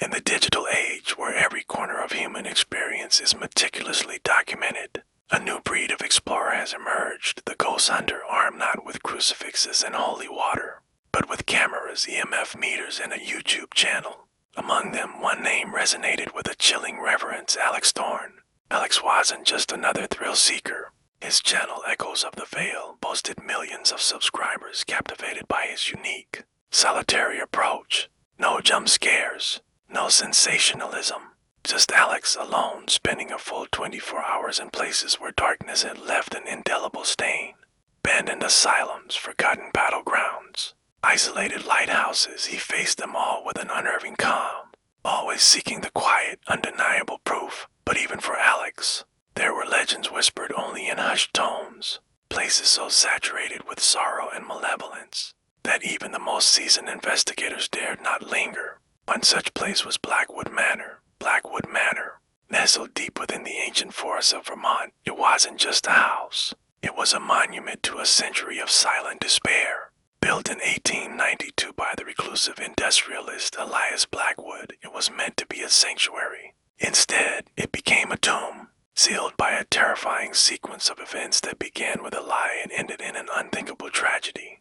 In the digital age where every corner of human experience is meticulously documented, a new breed of explorer has emerged, the ghost hunter armed not with crucifixes and holy water, but with cameras, EMF meters, and a YouTube channel. Among them, one name resonated with a chilling reverence: Alex Thorne. Alex wasn't just another thrill seeker. His channel, Echoes of the Veil, boasted millions of subscribers captivated by his unique, solitary approach. No jump scares, no sensationalism. Just Alex alone, spending a full 24 hours in places where darkness had left an indelible stain. Abandoned asylums, forgotten battlegrounds, isolated lighthouses, he faced them all with an unnerving calm, always seeking the quiet, undeniable proof. But even for Alex, there were legends whispered only in hushed tones, places so saturated with sorrow and malevolence that even the most seasoned investigators dared not linger. One such place was Blackwood Manor. Blackwood Manor, nestled deep within the ancient forests of Vermont, it wasn't just a house. It was a monument to a century of silent despair. Built in 1892 by the reclusive industrialist Elias Blackwood, it was meant to be a sanctuary. Instead, it became a tomb, sealed by a terrifying sequence of events that began with a lie and ended in an unthinkable tragedy.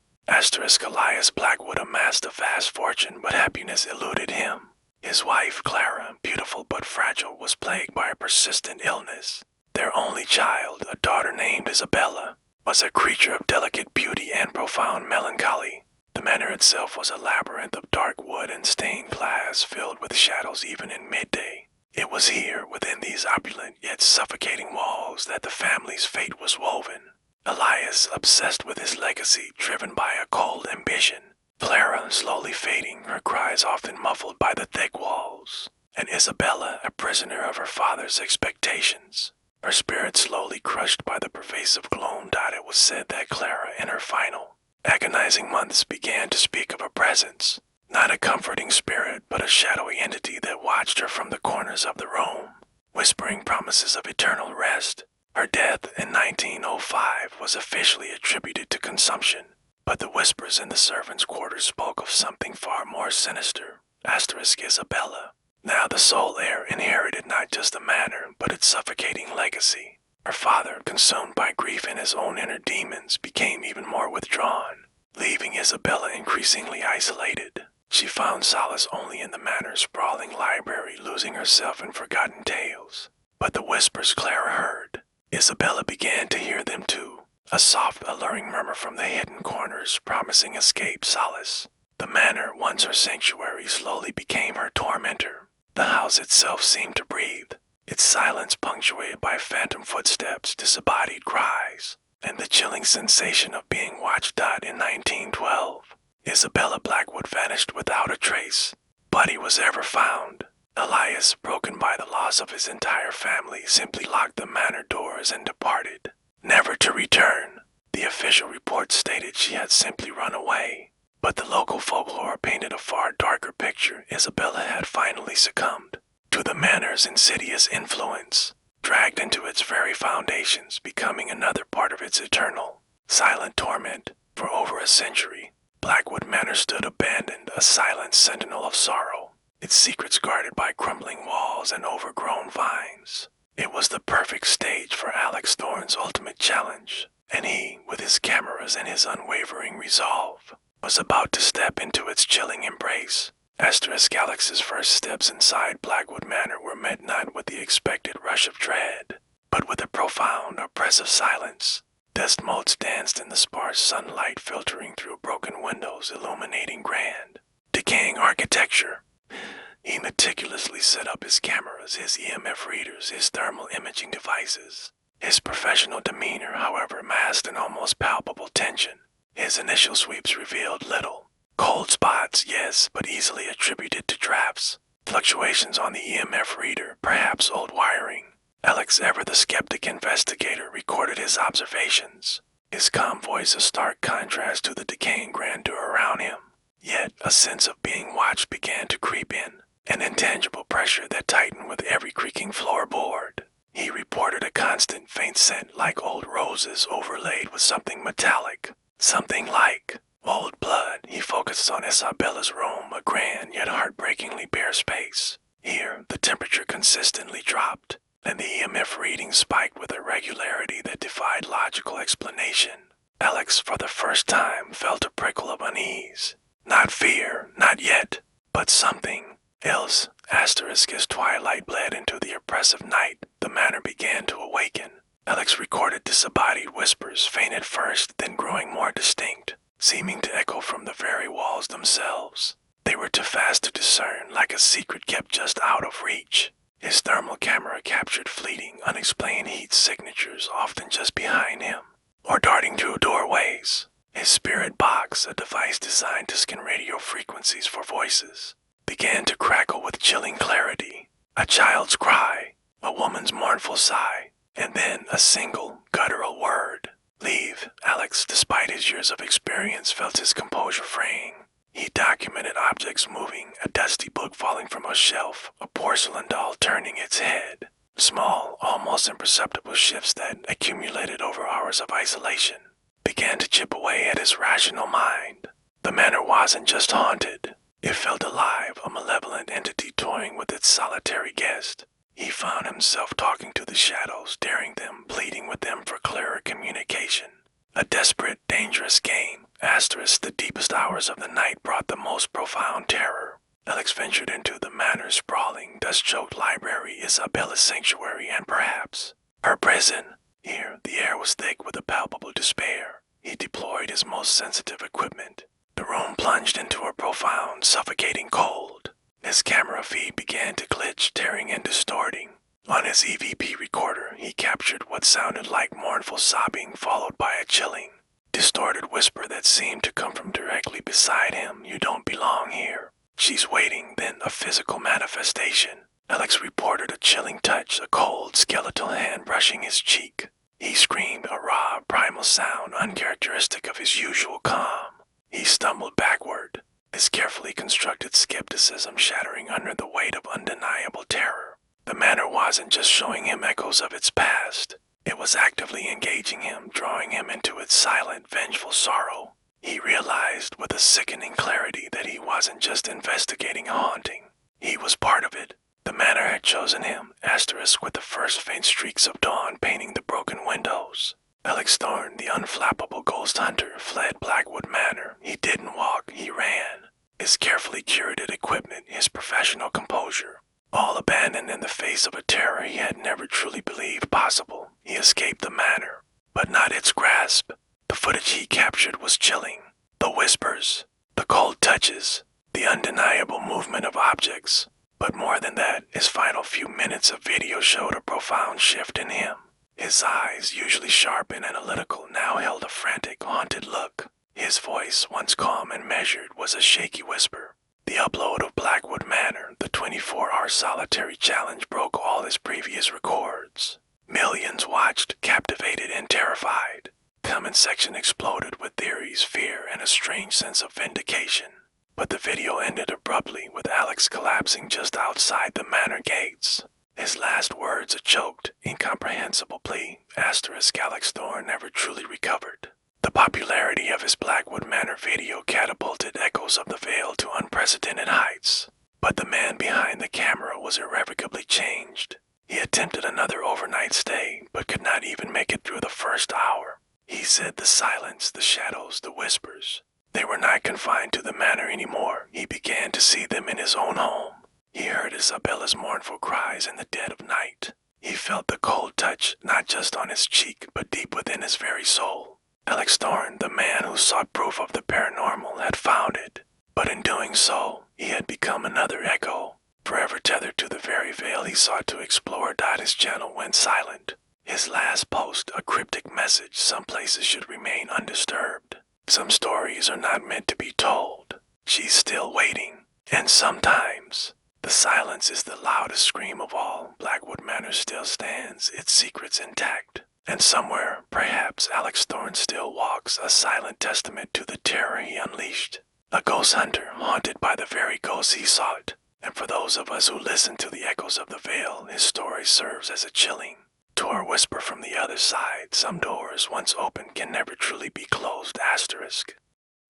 Elias Blackwood amassed a vast fortune, but happiness eluded him. His wife, Clara, beautiful but fragile, was plagued by a persistent illness. Their only child, a daughter named Isabella, was a creature of delicate beauty and profound melancholy. The manor itself was a labyrinth of dark wood and stained glass filled with shadows even in midday. It was here, within these opulent yet suffocating walls, that the family's fate was woven. Elias, obsessed with his legacy, driven by a cold ambition. Clara, slowly fading, her cries often muffled by the thick walls. And Isabella, a prisoner of her father's expectations. Her spirit slowly crushed by the pervasive gloom. It was said that Clara, in her final, agonizing months, began to speak of a presence. Not a comforting spirit, but a shadowy entity that watched her from the corners of the room, whispering promises of eternal rest. Her death in 1905 was officially attributed to consumption, but the whispers in the servants' quarters spoke of something far more sinister. Isabella, now the sole heir, inherited not just the manor, but its suffocating legacy. Her father, consumed by grief and his own inner demons, became even more withdrawn, leaving Isabella increasingly isolated. She found solace only in the manor's sprawling library, losing herself in forgotten tales. But the whispers Clara heard, Isabella began to hear them too. A soft, alluring murmur from the hidden corners, promising escape, solace. The manor, once her sanctuary, slowly became her tormentor. The house itself seemed to breathe, its silence punctuated by phantom footsteps, disembodied cries, and the chilling sensation of being watched. In 1912, Isabella Blackwood vanished without a trace. Body was ever found. Elias, broken by the loss of his entire family, simply locked the manor doors and departed, never to return. The official report stated she had simply run away, but the local folklore painted a far darker picture. Isabella had finally succumbed to the manor's insidious influence, dragged into its very foundations, becoming another part of its eternal, silent torment. For over a century, Blackwood Manor stood abandoned, a silent sentinel of sorrow, its secrets guarded by crumbling walls and overgrown vines. It was the perfect stage for Alex Thorne's ultimate challenge, and he, with his cameras and his unwavering resolve, was about to step into its chilling embrace. Alex's first steps inside Blackwood Manor were met not with the expected rush of dread, but with a profound, oppressive silence. Dust motes danced in the sparse sunlight filtering through broken windows, illuminating grand, decaying architecture. He meticulously set up his cameras, his EMF readers, his thermal imaging devices. His professional demeanor, however, masked an almost palpable tension. His initial sweeps revealed little. Cold spots, yes, but easily attributed to drafts. Fluctuations on the EMF reader, perhaps old wiring. Alex, ever the skeptic investigator, recorded his observations, his calm voice a stark contrast to the decaying grandeur around him. Yet a sense of being watched began to creep in, an intangible pressure that tightened with every creaking floorboard. He reported a constant faint scent like old roses overlaid with something metallic, something like Old blood, he focused on Isabella's room, a grand yet heartbreakingly bare space. Here, the temperature consistently dropped, and the EMF reading spiked with a regularity that defied logical explanation. Alex, for the first time, felt a prickle of unease. Not fear, not yet, but something else. Asterisk as twilight bled into the oppressive night, the manor began to awaken. Alex recorded disembodied whispers, faint at first, then growing more distinct, seeming to echo from the very walls themselves. They were too fast to discern, like a secret kept just out of reach. His thermal camera captured fleeting, unexplained heat signatures, often just behind him, or darting through doorways. His spirit box, a device designed to scan radio frequencies for voices, began to crackle with chilling clarity. A child's cry, a woman's mournful sigh, and then a single, guttural word. Leave. Alex, despite his years of experience, felt his composure fraying. He documented objects moving, a dusty book falling from a shelf, a porcelain doll turning its head. Small, almost imperceptible shifts that accumulated over hours of isolation began to chip away at his rational mind. The manor wasn't just haunted. It felt alive, a malevolent entity toying with its solitary guest. He found himself talking to the shadows, daring them, pleading with them for clearer communication. A desperate, dangerous game. Asterisk, the deepest hours of the night brought the most profound terror. Alex ventured into the manor's sprawling, dust-choked library, Isabella's sanctuary, and perhaps her prison. Here, the air was thick with a palpable despair. He deployed his most sensitive equipment. The room plunged into a profound, suffocating cold. His camera feed began to glitch, tearing and distorting. On his EVP recorder, he captured what sounded like mournful sobbing followed by a chilling, distorted whisper that seemed to come from directly beside him. You don't belong here. She's waiting, then a physical manifestation. Alex reported a chilling touch, a cold, skeletal hand brushing his cheek. He screamed, a raw, primal sound uncharacteristic of his usual calm. He stumbled backward, his carefully constructed skepticism shattering under the weight of undeniable terror. The manor wasn't just showing him echoes of its past. It was actively engaging him, drawing him into its silent, vengeful sorrow. He realized with a sickening clarity that he wasn't just investigating a haunting. He was part of it. The manor had chosen him, asterisk with the first faint streaks of dawn painting the broken windows. Alex Thorne, the unflappable ghost hunter, fled Blackwood Manor. He didn't walk, he ran. His carefully curated equipment, his professional composure, all abandoned in the face of a terror he had never truly believed possible. He escaped the manor, but not its grasp. The footage he captured was chilling. The whispers, the cold touches, the undeniable movement of objects. But more than that, his final few minutes of video showed a profound shift in him. His eyes, usually sharp and analytical, now held a frantic, haunted look. His voice, once calm and measured, was a shaky whisper. The upload of Blackwood Manor, the 24-hour solitary challenge, broke all his previous records. Millions watched, captivated and terrified. Comment section exploded with theories, fear, and a strange sense of vindication. But the video ended abruptly with Alex collapsing just outside the manor gates. His last words a choked, incomprehensible plea. Asterisk Alex Thorne never truly recovered. The popularity of his Blackwood Manor video catapulted Echoes of the Vale to unprecedented heights. But the man behind the camera was irrevocably changed. He attempted another overnight stay, but could not even make it through the first hour. He said the silence, the shadows, the whispers, they were not confined to the manor anymore. He began to see them in his own home. He heard Isabella's mournful cries in the dead of night. He felt the cold touch, not just on his cheek, but deep within his very soul. Alex Thorne, the man who sought proof of the paranormal, had found it. But in doing so, he had become another echo, forever tethered to the very veil he sought to explore. His channel went silent. His last post, a cryptic message: some places should remain undisturbed. Some stories are not meant to be told. She's still waiting. And sometimes, the silence is the loudest scream of all. Blackwood Manor still stands, its secrets intact. And somewhere, perhaps, Alex Thorne still walks, a silent testament to the terror he unleashed. A ghost hunter, haunted by the very ghosts he sought. And for those of us who listen to the echoes of the veil, his story serves as a chilling to our whisper from the other side. Some doors, once open, can never truly be closed. Asterisk.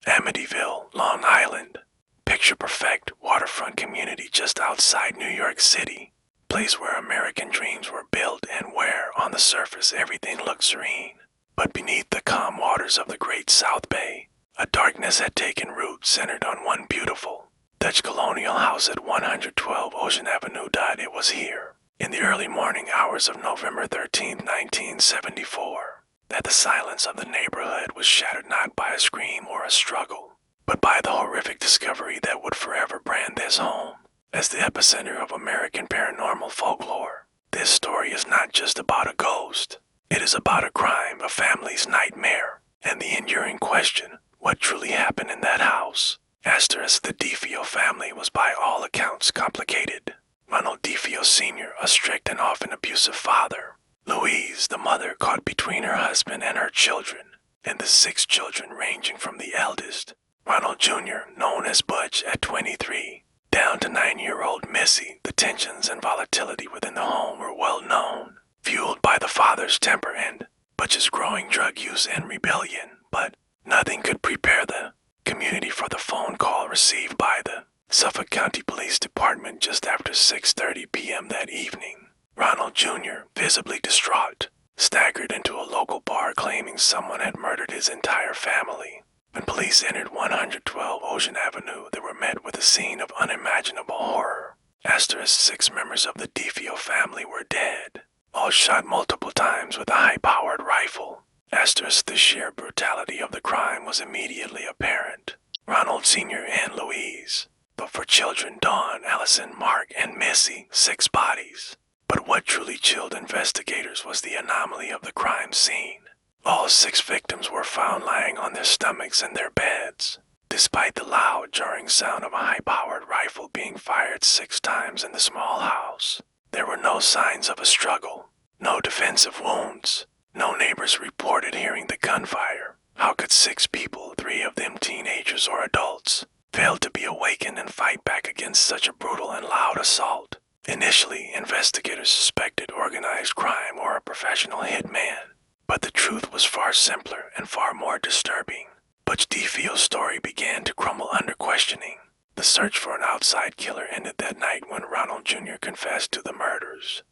Amityville, Long Island. Picture-perfect waterfront community just outside New York City. Place where American dreams were built and where, on the surface, everything looked serene. But beneath the calm waters of the great South Bay, a darkness had taken root centered on one beautiful Dutch colonial house at 112 Ocean Avenue. It was here, in the early morning hours of November 13, 1974, that the silence of the neighborhood was shattered not by a scream or a struggle, but by the horrific discovery that would forever brand this home as the epicenter of American paranormal folklore. This story is not just about a ghost. It is about a crime, a family's nightmare, and the enduring question, what truly happened in that house? The DeFeo family was by all accounts complicated. Ronald DeFeo Sr., a strict and often abusive father. Louise, the mother, caught between her husband and her children, and the 6 children ranging from the eldest, Ronald Jr., known as Butch at 23, down to 9-year-old Missy. The tensions and volatility within the home were well known, fueled by the father's temper and Butch's growing drug use and rebellion, but nothing could prepare the community for the phone call received by the Suffolk County Police Department just after 6:30 p.m. that evening. Ronald Jr., visibly distraught, staggered into a local bar claiming someone had murdered his entire family. When police entered 112 Ocean Avenue, they were met with a scene of unimaginable horror. 6 members of the DeFeo family were dead, all shot multiple times with a high-powered rifle. The sheer brutality of the crime was immediately apparent. Ronald Sr. and Louise, but for children Dawn, Allison, Mark, and Missy, 6 bodies. But what truly chilled investigators was the anomaly of the crime scene. All 6 victims were found lying on their stomachs in their beds, despite the loud, jarring sound of a high-powered rifle being fired 6 times in the small house. There were no signs of a struggle, no defensive wounds. No neighbors reported hearing the gunfire. How could 6 people, 3 of them teenagers or adults, fail to be awakened and fight back against such a brutal and loud assault? Initially, investigators suspected organized crime or a professional hitman, but the truth was far simpler and far more disturbing. Butch DeFeo's story began to crumble under questioning. The search for an outside killer ended that night when Ronald Jr. confessed to the murders.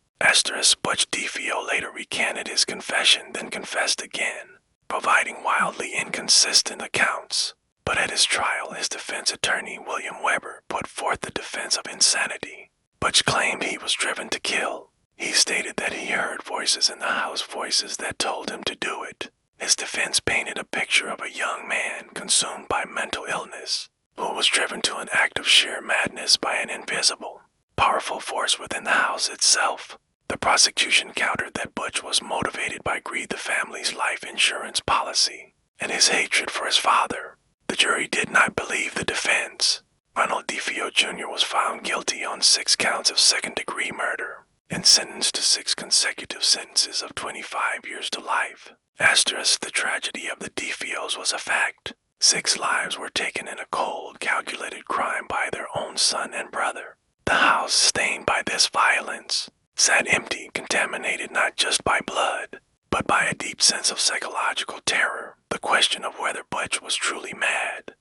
Butch DeFeo later recanted his confession, then confessed again, providing wildly inconsistent accounts. But at his trial, his defense attorney, William Weber, put forth the defense of insanity. Butch claimed he was driven to kill. He stated that he heard voices in the house, voices that told him to do it. His defense painted a picture of a young man consumed by mental illness, who was driven to an act of sheer madness by an invisible, powerful force within the house itself. The prosecution countered that Butch was motivated by greed, the family's life insurance policy, and his hatred for his father. The jury did not believe the defense. Ronald DeFeo Jr. was found guilty on 6 counts of second-degree murder and sentenced to 6 consecutive sentences of 25 years to life. The tragedy of the DeFeos was a fact. 6 lives were taken in a cold, calculated crime by their own son and brother. The house, stained by this violence, sat empty, contaminated not just by blood, but by a deep sense of psychological terror. The question of whether Butch was truly mad,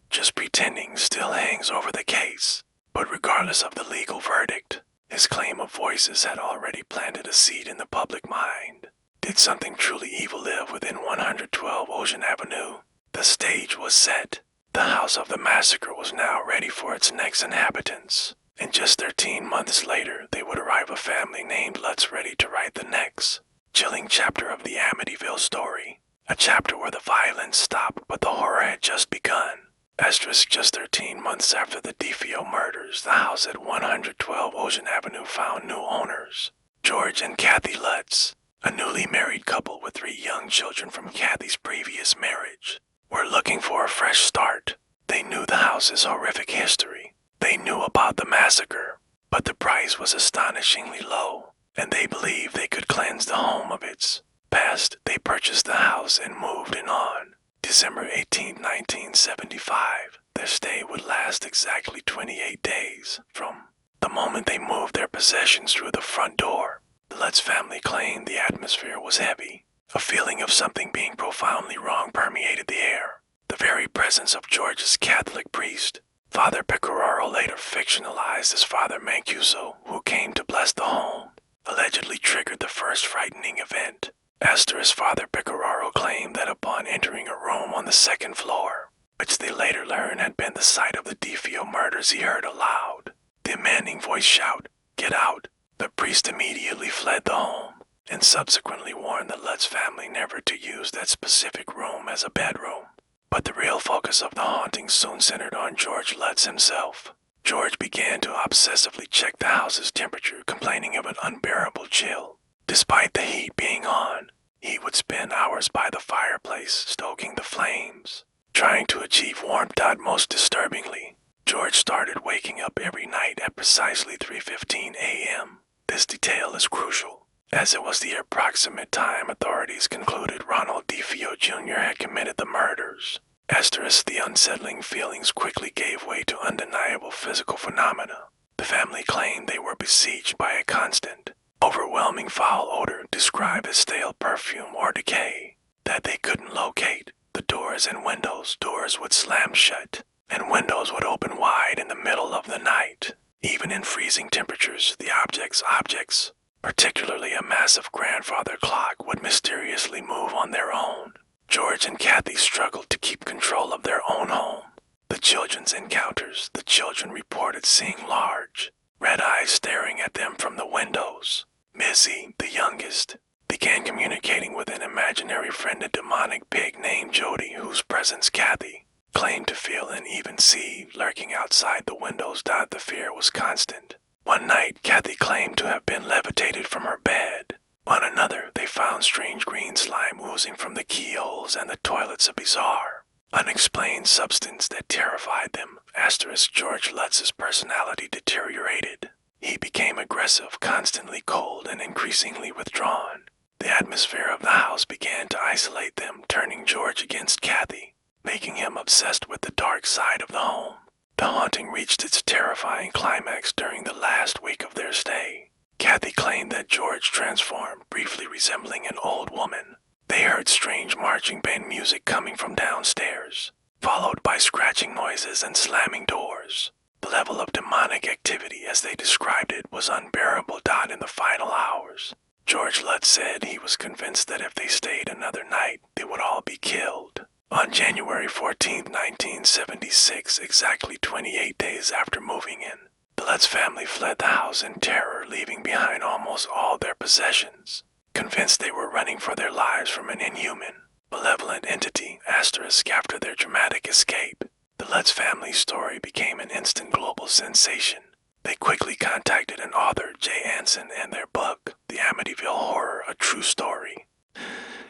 just pretending, still hangs over the case. But regardless of the legal verdict, his claim of voices had already planted a seed in the public mind. Did something truly evil live within 112 Ocean Avenue? The stage was set. The house of the massacre was now ready for its next inhabitants. And just 13 months later, they would arrive, a family named Lutz, ready to write the next chilling chapter of the Amityville story. A chapter where the violence stopped, but the horror had just begun. Just 13 months after the DeFeo murders, the house at 112 Ocean Avenue found new owners. George and Kathy Lutz, a newly married couple with 3 young children from Kathy's previous marriage, were looking for a fresh start. They knew the house's horrific history. They knew about the massacre, but the price was astonishingly low, and they believed they could cleanse the home of its past. They purchased the house and moved in on December 18, 1975. Their stay would last exactly 28 days from the moment they moved their possessions through the front door. The Lutz family claimed the atmosphere was heavy. A feeling of something being profoundly wrong permeated the air. The very presence of George's Catholic priest. Father Pecoraro later fictionalized as Father Mancuso, who came to bless the home, allegedly triggered the first frightening event. Asterisk Father Pecoraro claimed that upon entering a room on the second floor, which they later learned had been the site of the DeFeo murders, he heard a loud, demanding voice shout, "Get out!" The priest immediately fled the home, and subsequently warned the Lutz family never to use that specific room as a bedroom. But the real focus of the haunting soon centered on George Lutz himself. George began to obsessively check the house's temperature, complaining of an unbearable chill. Despite the heat being on, he would spend hours by the fireplace, stoking the flames, trying to achieve warmth. Most disturbingly, George started waking up every night at precisely 3:15 a.m. This detail is crucial, as it was the approximate time authorities concluded Ronald DeFeo Jr. had committed the murders. Asterisk, the unsettling feelings quickly gave way to undeniable physical phenomena. The family claimed they were besieged by a constant, overwhelming foul odor described as stale perfume or decay that they couldn't locate. The doors would slam shut, and windows would open wide in the middle of the night. Even in freezing temperatures, the objects, particularly a massive grandfather clock, would mysteriously move on their own. George and Kathy struggled to keep control of their own home. The children's encounters, the children reported seeing large, red eyes staring at them from the windows. Missy, the youngest, began communicating with an imaginary friend, a demonic pig named Jody, whose presence Kathy claimed to feel and even see lurking outside the windows. The fear was constant. One night, Kathy claimed to have been levitated from her bed. On another, they found strange green slime oozing from the keyholes and the toilets, a bizarre, unexplained substance that terrified them. Asterisk, George Lutz's personality deteriorated. He became aggressive, constantly cold, and increasingly withdrawn. The atmosphere of the house began to isolate them, turning George against Kathy, making him obsessed with the dark side of the home. The haunting reached its terrifying climax during the last week of their stay. Kathy claimed that George transformed, briefly resembling an old woman. They heard strange marching band music coming from downstairs, followed by scratching noises and slamming doors. The level of demonic activity, as they described it, was unbearable. In the final hours, George Lutz said he was convinced that if they stayed another night, they would all be killed. On January 14, 1976, exactly 28 days after moving in, the Lutz family fled the house in terror, leaving behind almost all their possessions. Convinced they were running for their lives from an inhuman, malevolent entity, asterisk, after their dramatic escape, the Lutz family's story became an instant global sensation. They quickly contacted an author, Jay Anson, and their book, The Amityville Horror, A True Story.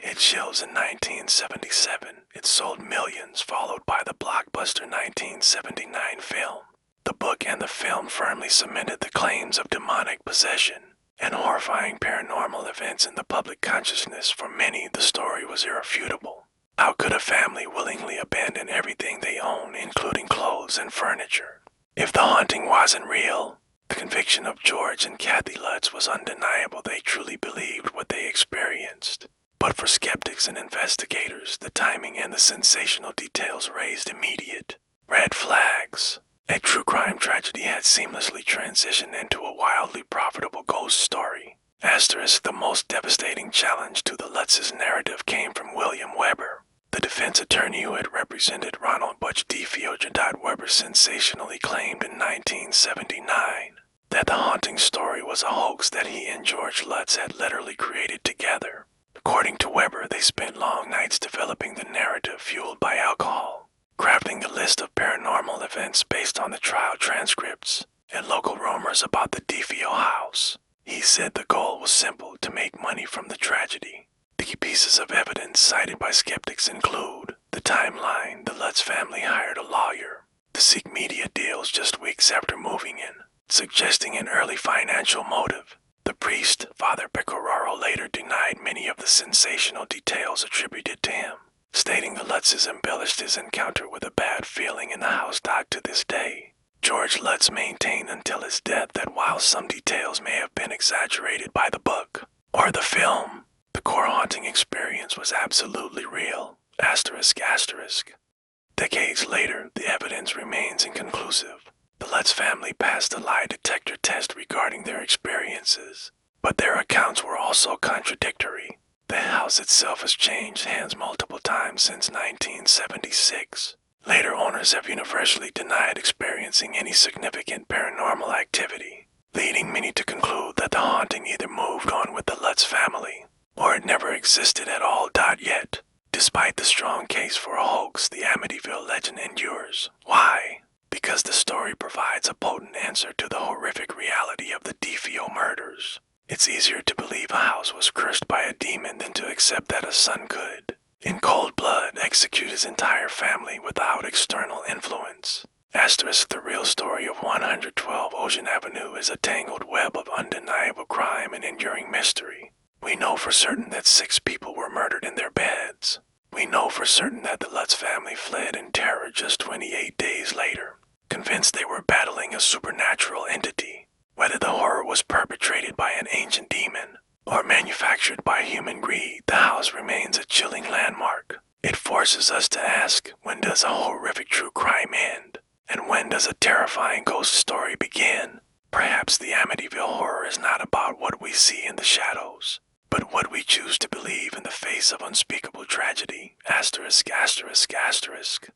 It shelves in 1977. It sold millions, followed by the blockbuster 1979 film. The book and the film firmly cemented the claims of demonic possession and horrifying paranormal events in the public consciousness. For many, the story was irrefutable. How could a family willingly abandon everything they own, including clothes and furniture? If the haunting wasn't real, the conviction of George and Kathy Lutz was undeniable. They truly believed what they experienced. But for skeptics and investigators, the timing and the sensational details raised immediate red flags. A true crime tragedy had seamlessly transitioned into a wildly profitable ghost story. Asterisk, the most devastating challenge to the Lutz's narrative came from William Weber, the defense attorney who had represented Ronald Butch DeFeo. Weber sensationally claimed in 1979 that the haunting story was a hoax that he and George Lutz had literally created together. According to Weber, they spent long nights developing the narrative fueled by alcohol, crafting a list of paranormal events based on the trial transcripts and local rumors about the DeFeo house. He said the goal was simple: to make money from the tragedy. The key pieces of evidence cited by skeptics include the timeline. The Lutz family hired a lawyer to seek media deals just weeks after moving in, suggesting an early financial motive. The priest, Father Pecoraro, later denied many of the sensational details attributed to him, stating the Lutzes embellished his encounter with a bad feeling in the house. To this day, George Lutz maintained until his death that while some details may have been exaggerated by the book or the film, the core haunting experience was absolutely real. Asterisk, asterisk. Decades later, the evidence remains inconclusive. The Lutz family passed a lie detector test regarding their experiences, but their accounts were also contradictory. The house itself has changed hands multiple times since 1976. Later owners have universally denied experiencing any significant paranormal activity, leading many to conclude that the haunting either moved on with the Lutz family, or it never existed at all. Yet, despite the strong case for a hoax, the Amityville legend endures. Why? Because the story provides a potent answer to the horrific reality of the DeFeo murders. It's easier to believe a house was cursed by a demon than to accept that a son could, in cold blood, execute his entire family without external influence. Asterisk, the real story of 112 Ocean Avenue is a tangled web of undeniable crime and enduring mystery. We know for certain that 6 people were murdered in their beds. We know for certain that the Lutz family fled in terror just 28 days later, convinced they were battling a supernatural entity. Whether the horror was perpetrated by an ancient demon or manufactured by human greed, the house remains a chilling landmark. It forces us to ask, when does a horrific true crime end? And when does a terrifying ghost story begin? Perhaps the Amityville horror is not about what we see in the shadows, but what we choose to believe in the face of unspeakable tragedy. Asterisk, asterisk, asterisk.